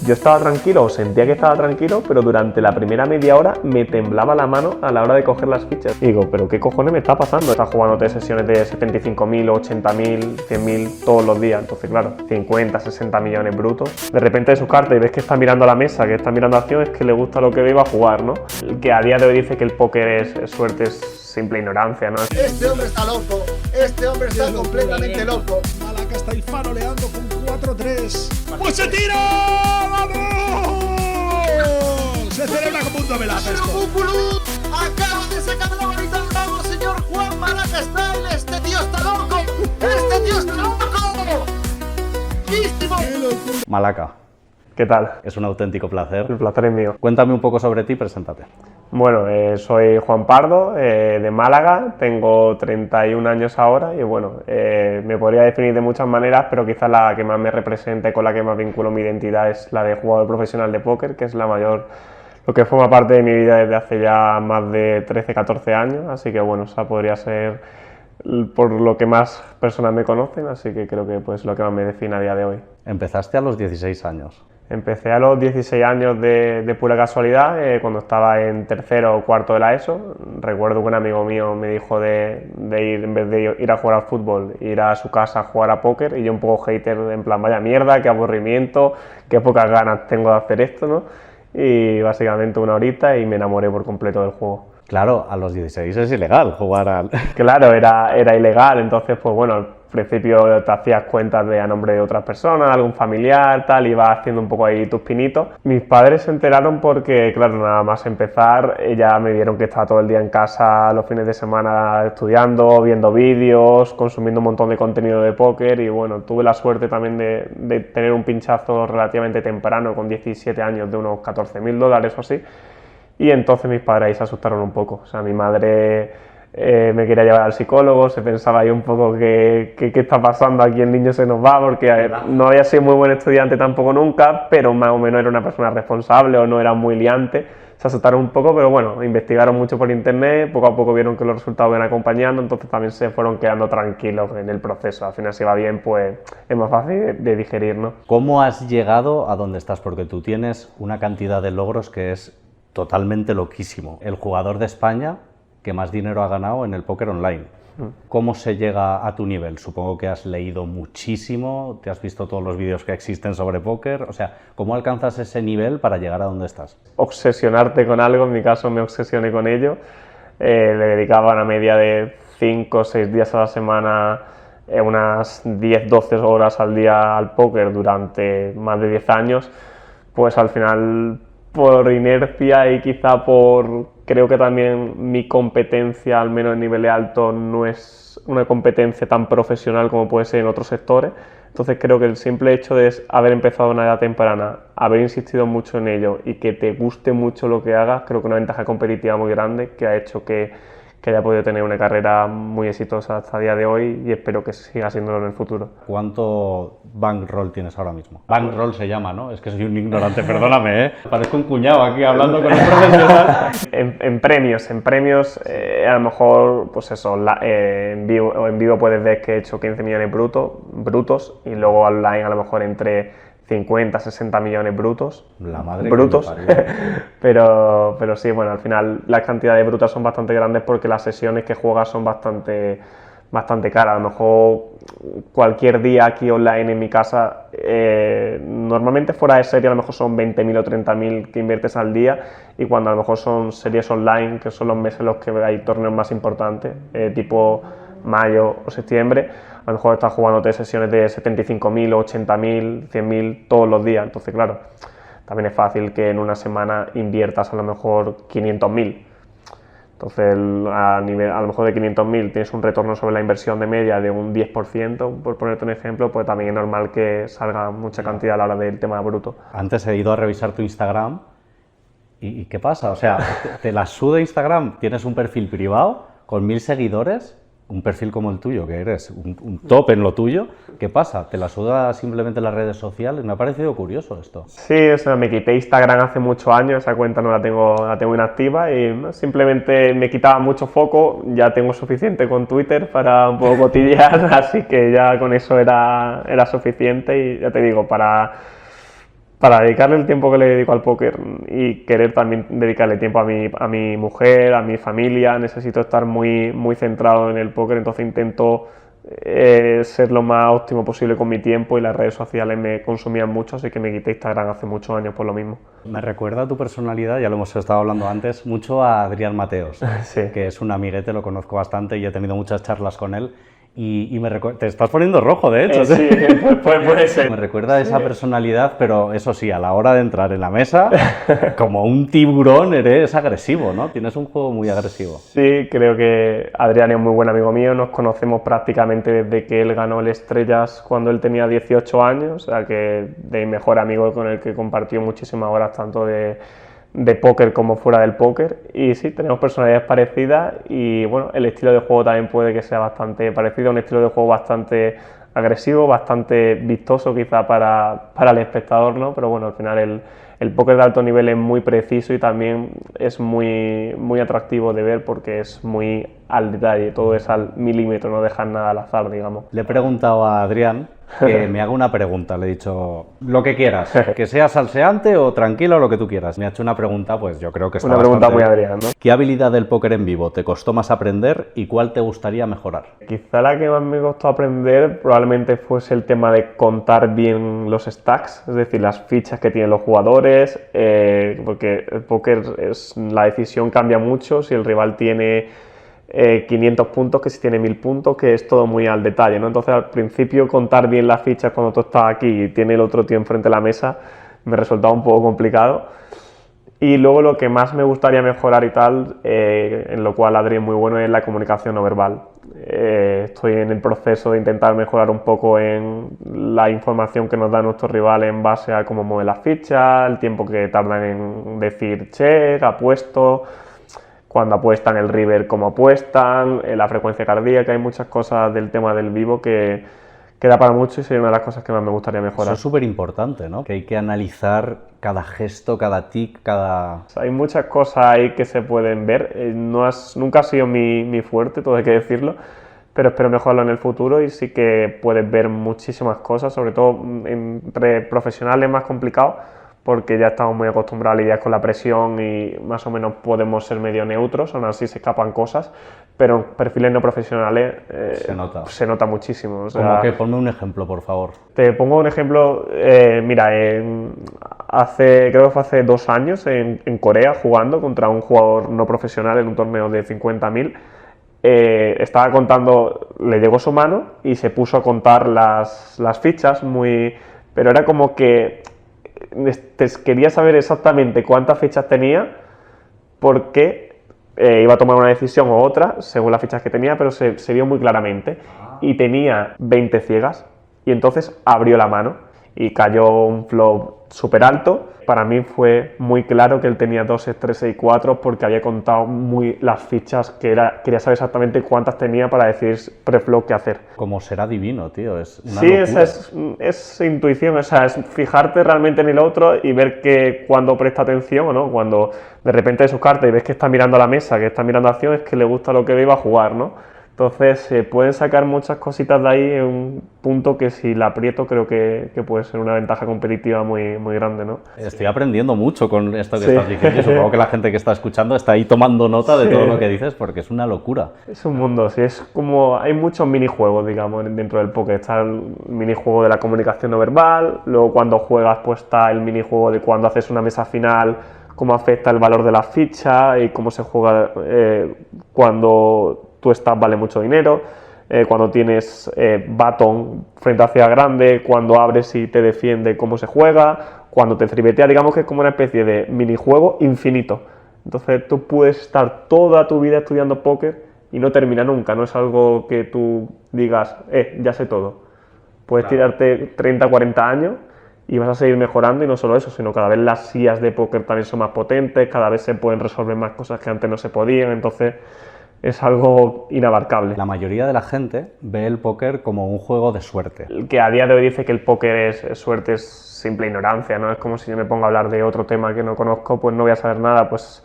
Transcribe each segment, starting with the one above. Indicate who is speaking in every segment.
Speaker 1: yo estaba tranquilo, o sentía que estaba tranquilo, pero durante la primera media hora me temblaba la mano a la hora de coger las fichas. Y digo, ¿pero qué cojones me está pasando? Estás jugándote sesiones de 75.000, 80.000, 100.000 todos los días. Entonces, claro, 50, 60 millones brutos. De repente de sus cartas y ves que está mirando a la mesa, que está mirando acción, es que le gusta lo que ve y va a jugar, ¿no? El que a día de hoy dice que el póker es suerte es simple ignorancia, ¿no?
Speaker 2: Este hombre está loco, este hombre está completamente loco.
Speaker 3: Malaca está ahí faroleando con 4-3. ¡Pues se tira! ¡Vamos! Se celebra como un dobelazo esto.
Speaker 2: Acaba de sacar la bonita bravo, señor Juan Malaca Style. Este tío está loco, este tío está loco.
Speaker 4: Malaca,
Speaker 1: ¿Qué tal?
Speaker 4: es un auténtico placer.
Speaker 1: El placer es mío.
Speaker 4: Cuéntame un poco sobre ti y preséntate.
Speaker 1: Bueno, soy Juan Pardo, de Málaga, tengo 31 años ahora y bueno, me podría definir de muchas maneras, pero quizás la que más me representa y con la que más vinculo mi identidad es la de jugador profesional de póker, que es lo que forma parte de mi vida desde hace ya más de 13, 14 años, así que bueno, esa podría ser por lo que más personas me conocen, así que creo que pues lo que más me define a día de hoy.
Speaker 4: Empezaste a los 16 años.
Speaker 1: Empecé a los 16 años de pura casualidad, cuando estaba en tercero o cuarto de la ESO. Recuerdo que un amigo mío me dijo de ir, en vez de ir a jugar al fútbol, ir a su casa a jugar a póker, y yo un poco hater, en plan, vaya mierda, qué aburrimiento, qué pocas ganas tengo de hacer esto, ¿no? Y básicamente una horita y me enamoré por completo del juego.
Speaker 4: Claro, a los 16 es ilegal jugar al...
Speaker 1: Claro, era ilegal, entonces pues bueno, al principio te hacías cuentas a nombre de otras personas, algún familiar, tal, ibas haciendo un poco ahí tus pinitos. Mis padres se enteraron porque, claro, nada más empezar, ya me vieron que estaba todo el día en casa los fines de semana estudiando, viendo vídeos, consumiendo un montón de contenido de póker y bueno, tuve la suerte también de tener un pinchazo relativamente temprano, con 17 años, de unos $14.000 o así. Y entonces mis padres ahí se asustaron un poco. O sea, mi madre me quería llevar al psicólogo, se pensaba ahí un poco qué está pasando, aquí el niño se nos va, porque no había sido muy buen estudiante tampoco nunca, pero más o menos era una persona responsable o no era muy liante. Se asustaron un poco, pero bueno, investigaron mucho por internet, poco a poco vieron que los resultados iban acompañando, entonces también se fueron quedando tranquilos en el proceso. Al final, si va bien, pues es más fácil de digerir, ¿no?
Speaker 4: ¿Cómo has llegado a donde estás? Porque tú tienes una cantidad de logros que es totalmente loquísimo. El jugador de España que más dinero ha ganado en el póker online. ¿Cómo se llega a tu nivel? Supongo que has leído muchísimo, te has visto todos los vídeos que existen sobre póker, o sea, ¿cómo alcanzas ese nivel para llegar a donde estás?
Speaker 1: Obsesionarte con algo, en mi caso me obsesioné con ello, le dedicaba una media de 5 o 6 días a la semana, unas 10-12 horas al día al póker durante más de 10 años, pues al final, por inercia y quizá creo que también mi competencia, al menos en nivel alto, no es una competencia tan profesional como puede ser en otros sectores. Entonces creo que el simple hecho de haber empezado a una edad temprana, haber insistido mucho en ello y que te guste mucho lo que hagas, creo que una ventaja competitiva muy grande que ha hecho que haya podido tener una carrera muy exitosa hasta el día de hoy y espero que siga siéndolo en el futuro.
Speaker 4: ¿Cuánto bankroll tienes ahora mismo? Bankroll se llama, ¿no? Es que soy un ignorante, perdóname, ¿eh? Parezco un cuñado aquí hablando con un profesional.
Speaker 1: En premios, a lo mejor, pues eso, en vivo puedes ver que he hecho 15 millones brutos y luego online a lo mejor entre 50, 60 millones brutos.
Speaker 4: La madre
Speaker 1: brutos.
Speaker 4: Que me parió.
Speaker 1: pero sí, bueno, al final las cantidades brutas son bastante grandes porque las sesiones que juegas son bastante caras. A lo mejor cualquier día aquí online en mi casa, normalmente fuera de serie a lo mejor son 20.000 o 30.000 que inviertes al día, y cuando a lo mejor son series online, que son los meses en los que hay torneos más importantes, tipo mayo o septiembre, a lo mejor estás jugándote sesiones de 75.000, 80.000, 100.000 todos los días. Entonces, claro, también es fácil que en una semana inviertas a lo mejor 500.000. Entonces, a lo mejor de 500.000 tienes un retorno sobre la inversión de media de un 10%, por ponerte un ejemplo, pues también es normal que salga mucha cantidad a la hora del tema bruto.
Speaker 4: Antes he ido a revisar tu Instagram y ¿qué pasa? O sea, ¿te la suda Instagram? ¿Tienes un perfil privado con 1.000 seguidores? Un perfil como el tuyo, que eres un top en lo tuyo, ¿qué pasa? ¿Te la suda simplemente las redes sociales? Me ha parecido curioso esto.
Speaker 1: Sí, o sea, me quité Instagram hace muchos años, esa cuenta no la tengo inactiva y simplemente me quitaba mucho foco, ya tengo suficiente con Twitter para un poco cotillear, así que ya con eso era suficiente y ya te digo, para Para dedicarle el tiempo que le dedico al póker y querer también dedicarle tiempo a mi mujer, a mi familia, necesito estar muy, muy centrado en el póker, entonces intento ser lo más óptimo posible con mi tiempo y las redes sociales me consumían mucho, así que me quité Instagram hace muchos años por lo mismo.
Speaker 4: Me recuerda tu personalidad, ya lo hemos estado hablando antes, mucho a Adrián Mateos,
Speaker 1: Sí.
Speaker 4: que es un amiguete, lo conozco bastante y he tenido muchas charlas con él. Y te estás poniendo rojo, de hecho.
Speaker 1: Sí, puede ser.
Speaker 4: Me recuerda a esa personalidad, pero eso sí, a la hora de entrar en la mesa, como un tiburón, eres agresivo, ¿no? Tienes un juego muy agresivo.
Speaker 1: Sí, creo que Adrián es un muy buen amigo mío, nos conocemos prácticamente desde que él ganó el Estrellas cuando él tenía 18 años, o sea que de mi mejor amigo con el que compartió muchísimas horas tanto de póker como fuera del póker, y sí, tenemos personalidades parecidas y bueno, el estilo de juego también puede que sea bastante parecido, un estilo de juego bastante agresivo, bastante vistoso quizá para el espectador, ¿no? Pero bueno, al final el póker de alto nivel es muy preciso y también es muy, muy atractivo de ver porque es muy al detalle, todo es al milímetro, no dejar nada al azar, digamos.
Speaker 4: Le he preguntado a Adrián que me haga una pregunta, le he dicho lo que quieras, que sea salseante o tranquilo, lo que tú quieras. Me ha hecho una pregunta, pues yo creo que está
Speaker 1: Una pregunta muy
Speaker 4: bastante...
Speaker 1: Adrián, ¿no?
Speaker 4: ¿Qué habilidad del póker en vivo te costó más aprender y cuál te gustaría mejorar?
Speaker 1: Quizá la que más me costó aprender probablemente fuese el tema de contar bien los stacks, es decir, las fichas que tienen los jugadores, porque el póker la decisión cambia mucho, si el rival tiene 500 puntos, que si tiene 1000 puntos, que es todo muy al detalle, ¿no? Entonces al principio contar bien las fichas cuando tú estás aquí y tiene el otro tío enfrente de la mesa me resultaba un poco complicado. Y luego lo que más me gustaría mejorar y tal, en lo cual Adri es muy bueno, es la comunicación no verbal. Estoy en el proceso de intentar mejorar un poco en la información que nos da nuestro rival en base a cómo mueve las fichas, el tiempo que tardan en decir check, apuesto, cuando apuestan el river, cómo apuestan, la frecuencia cardíaca, hay muchas cosas del tema del vivo que da para mucho y sería una de las cosas que más me gustaría mejorar.
Speaker 4: Eso es súper importante, ¿no? Que hay que analizar cada gesto, cada tic, cada...
Speaker 1: Hay muchas cosas ahí que se pueden ver, nunca ha sido mi fuerte, todo hay que decirlo, pero espero mejorarlo en el futuro y sí que puedes ver muchísimas cosas, sobre todo entre profesionales más complicado, porque ya estamos muy acostumbrados a lidiar con la presión y más o menos podemos ser medio neutros, aún así se escapan cosas, pero en perfiles no profesionales se nota muchísimo. O sea,
Speaker 4: ¿Cómo qué? Ponme un ejemplo, por favor.
Speaker 1: Te pongo un ejemplo, mira, creo que fue hace 2 años en Corea jugando contra un jugador no profesional en un torneo de 50.000, estaba contando, le llegó su mano y se puso a contar las fichas, pero era como que quería saber exactamente cuántas fichas tenía porque iba a tomar una decisión u otra según las fichas que tenía, pero se vio muy claramente y tenía 20 ciegas y entonces abrió la mano y cayó un flop súper alto. Para mí fue muy claro que él tenía 2, 3, 6, 4 porque había contado las fichas quería saber exactamente cuántas tenía para decidir preflop qué hacer.
Speaker 4: Como será divino, tío, es una
Speaker 1: Sí,
Speaker 4: locura.
Speaker 1: es intuición, o sea, es fijarte realmente en el otro y ver que cuando presta atención o no, cuando de repente de sus cartas y ves que está mirando a la mesa, que está mirando acción, es que le gusta lo que ve y va a jugar, ¿no? Entonces se pueden sacar muchas cositas de ahí en un punto que si la aprieto creo que puede ser una ventaja competitiva muy, muy grande, ¿no?
Speaker 4: Estoy aprendiendo mucho con esto que
Speaker 1: Sí.
Speaker 4: estás diciendo y supongo que la gente que está escuchando está ahí tomando nota de todo lo que dices porque es una locura.
Speaker 1: Es un mundo, sí, es como, hay muchos minijuegos, digamos, dentro del póker. Está el minijuego de la comunicación no verbal, luego cuando juegas pues está el minijuego de cuando haces una mesa final, cómo afecta el valor de la ficha y cómo se juega cuando tu stack vale mucho dinero, cuando tienes button frente hacia grande, cuando abres y te defiende, cómo se juega, cuando te tribetea, digamos que es como una especie de minijuego infinito. Entonces tú puedes estar toda tu vida estudiando póker y no termina nunca, no es algo que tú digas, ya sé todo. Puedes tirarte 30, 40 años y vas a seguir mejorando y no solo eso, sino cada vez las sillas de póker también son más potentes, cada vez se pueden resolver más cosas que antes no se podían, entonces es algo inabarcable.
Speaker 4: La mayoría de la gente ve el póker como un juego de suerte.
Speaker 1: El que a día de hoy dice que el póker es suerte es simple ignorancia, ¿no? Es como si yo me pongo a hablar de otro tema que no conozco, pues no voy a saber nada, pues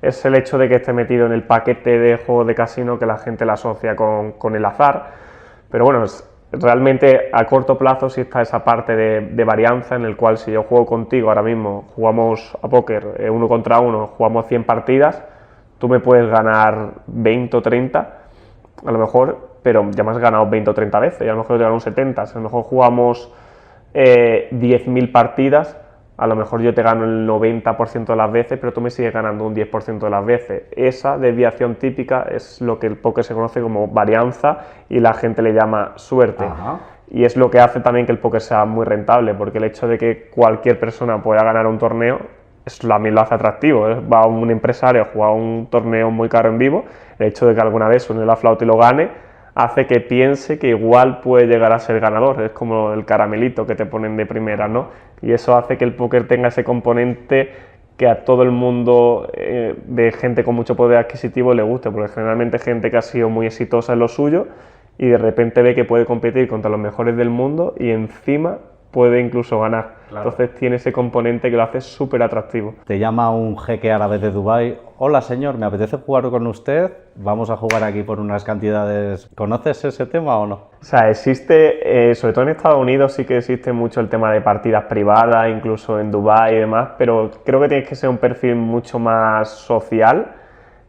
Speaker 1: es el hecho de que esté metido en el paquete de juegos de casino que la gente la asocia con el azar. Pero bueno, realmente a corto plazo sí está esa parte de varianza en el cual si yo juego contigo ahora mismo, jugamos a póker 1 contra 1, jugamos 100 partidas, tú me puedes ganar 20 o 30, a lo mejor, pero ya me has ganado 20 o 30 veces, y a lo mejor te gano un 70, si a lo mejor jugamos 10.000 partidas, a lo mejor yo te gano el 90% de las veces, pero tú me sigues ganando un 10% de las veces. Esa desviación típica es lo que el póker se conoce como varianza y la gente le llama suerte.
Speaker 4: Ajá.
Speaker 1: Y es lo que hace también que el póker sea muy rentable, porque el hecho de que cualquier persona pueda ganar un torneo, eso también lo hace atractivo. Va un empresario a jugar un torneo muy caro en vivo, el hecho de que alguna vez suene la flauta y lo gane, hace que piense que igual puede llegar a ser ganador. Es como el caramelito que te ponen de primera, ¿no? Y eso hace que el póker tenga ese componente que a todo el mundo de gente con mucho poder adquisitivo le guste, porque generalmente gente que ha sido muy exitosa en lo suyo y de repente ve que puede competir contra los mejores del mundo y encima puede incluso ganar.
Speaker 4: Claro.
Speaker 1: Entonces tiene ese componente que lo hace súper atractivo.
Speaker 4: Te llama un jeque árabe de Dubái. Hola señor, me apetece jugar con usted, vamos a jugar aquí por unas cantidades. ¿Conoces ese tema o no?
Speaker 1: O sea, existe, sobre todo en Estados Unidos sí que existe mucho el tema de partidas privadas, incluso en Dubái y demás, pero creo que tienes que ser un perfil mucho más social,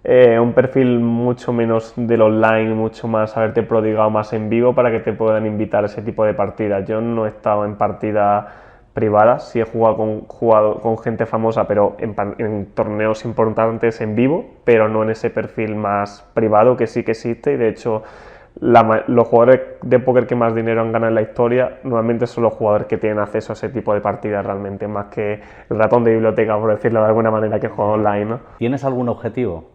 Speaker 1: un perfil mucho menos del online, mucho más haberte prodigado más en vivo para que te puedan invitar a ese tipo de partidas. Yo no he estado en partidas privadas, sí he jugado con gente famosa, pero en torneos importantes en vivo, pero no en ese perfil más privado que sí que existe, y de hecho los jugadores de póker que más dinero han ganado en la historia normalmente son los jugadores que tienen acceso a ese tipo de partidas realmente, más que el ratón de biblioteca, por decirlo de alguna manera, que juega online, ¿no?
Speaker 4: ¿Tienes algún objetivo?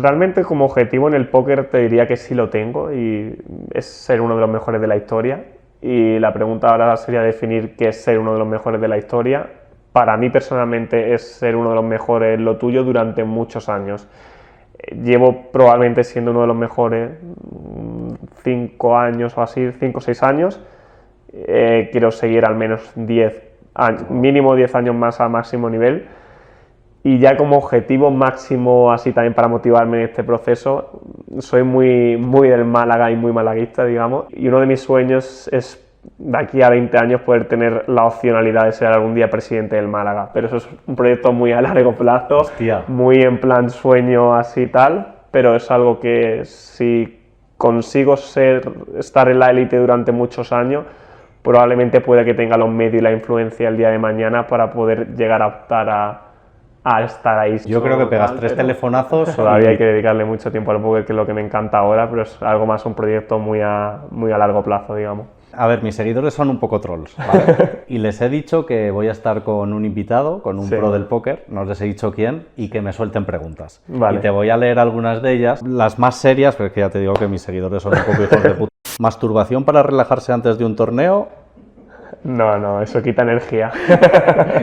Speaker 1: Realmente como objetivo en el póker te diría que sí lo tengo y es ser uno de los mejores de la historia, y la pregunta ahora sería definir qué es ser uno de los mejores de la historia. Para mí personalmente es ser uno de los mejores en lo tuyo durante muchos años. Llevo probablemente siendo uno de los mejores 5 años o así, 5 o 6 años. Quiero seguir al menos 10 años, mínimo 10 años más a máximo nivel. Y ya como objetivo máximo, así también para motivarme en este proceso, soy muy del Málaga y muy malaguista, digamos. Y uno de mis sueños es de aquí a 20 años poder tener la opcionalidad de ser algún día presidente del Málaga. Pero eso es un proyecto muy a largo plazo,
Speaker 4: Hostia.
Speaker 1: muy en plan sueño así tal, pero es algo que si consigo estar en la élite durante muchos años, probablemente pueda que tenga los medios y la influencia el día de mañana para poder llegar a optar a estar ahí.
Speaker 4: Yo creo que pegas 3 telefonazos.
Speaker 1: Todavía hay que dedicarle mucho tiempo al póker, que es lo que me encanta ahora, pero es algo más un proyecto muy a largo plazo, digamos.
Speaker 4: A ver, mis seguidores son un poco trolls, ¿vale? Y les he dicho que voy a estar con un invitado, con un
Speaker 1: Sí.
Speaker 4: pro del póker, no les he dicho quién, y que me suelten preguntas.
Speaker 1: Vale.
Speaker 4: Y te voy a leer algunas de ellas, las más serias, pero es que ya te digo que mis seguidores son un poco hijos de puta. ¿Masturbación para relajarse antes de un torneo?
Speaker 1: No, eso quita energía.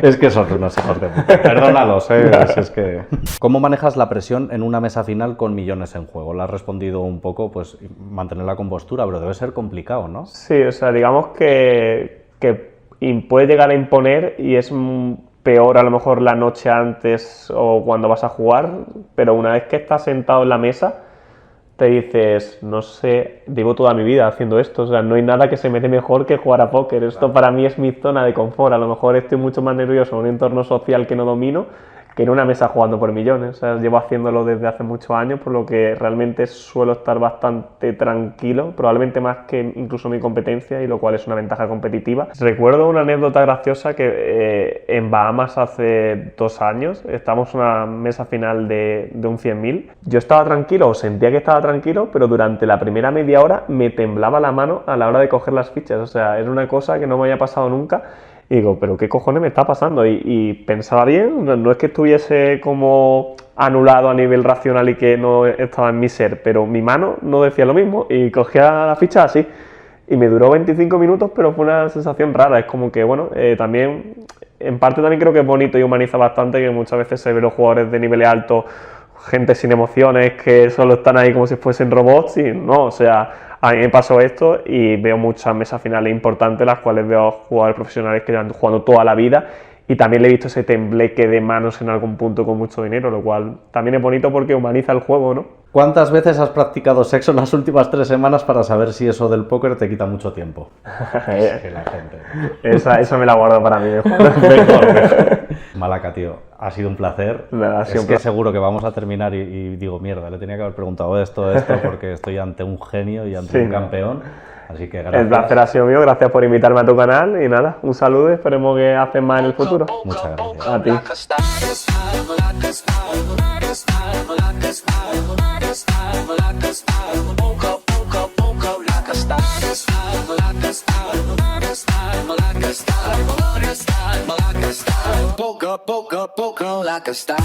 Speaker 4: Es que son unos hijos de puta. Perdónalos, es que... ¿Cómo manejas la presión en una mesa final con millones en juego? Le has respondido un poco, pues, mantener la compostura, pero debe ser complicado, ¿no?
Speaker 1: Sí, o sea, digamos que puede llegar a imponer y es peor a lo mejor la noche antes o cuando vas a jugar, pero una vez que estás sentado en la mesa, te dices, no sé, llevo toda mi vida haciendo esto, o sea, no hay nada que se me dé mejor que jugar a póker. Esto para mí es mi zona de confort. A lo mejor estoy mucho más nervioso en un entorno social que no domino que en una mesa jugando por millones. O sea, llevo haciéndolo desde hace muchos años, por lo que realmente suelo estar bastante tranquilo, probablemente más que incluso mi competencia, y lo cual es una ventaja competitiva. Recuerdo una anécdota graciosa que en Bahamas hace 2 años, estábamos en una mesa final de un 100.000. Yo estaba tranquilo, o sentía que estaba tranquilo, pero durante la primera media hora me temblaba la mano a la hora de coger las fichas. O sea, era una cosa que no me había pasado nunca. Y digo, ¿pero qué cojones me está pasando? Y pensaba bien, no es que estuviese como anulado a nivel racional y que no estaba en mi ser, pero mi mano no decía lo mismo y cogía la ficha así. Y me duró 25 minutos, pero fue una sensación rara. Es como que, bueno, también, en parte también creo que es bonito y humaniza bastante, que muchas veces se ven los jugadores de niveles altos, gente sin emociones, que solo están ahí como si fuesen robots, y no, o sea, a mí me pasó esto y veo muchas mesas finales importantes, las cuales veo jugadores profesionales que llevan jugando toda la vida, y también le he visto ese tembleque de manos en algún punto con mucho dinero, lo cual también es bonito porque humaniza el juego, ¿no?
Speaker 4: ¿Cuántas veces has practicado sexo en las últimas 3 semanas para saber si eso del póker te quita mucho tiempo? Es que la gente...
Speaker 1: Esa me la guardo para mí mejor.
Speaker 4: Mejor. Malaca, tío, ha sido un placer.
Speaker 1: Nada,
Speaker 4: es que seguro que vamos a terminar y digo, mierda, le tenía que haber preguntado esto, porque estoy ante un genio y ante un campeón. Así que gracias.
Speaker 1: El placer ha sido mío, gracias por invitarme a tu canal y nada, un saludo y esperemos que haces más en el futuro.
Speaker 4: Muchas gracias.
Speaker 1: A ti.
Speaker 2: Poker like a star.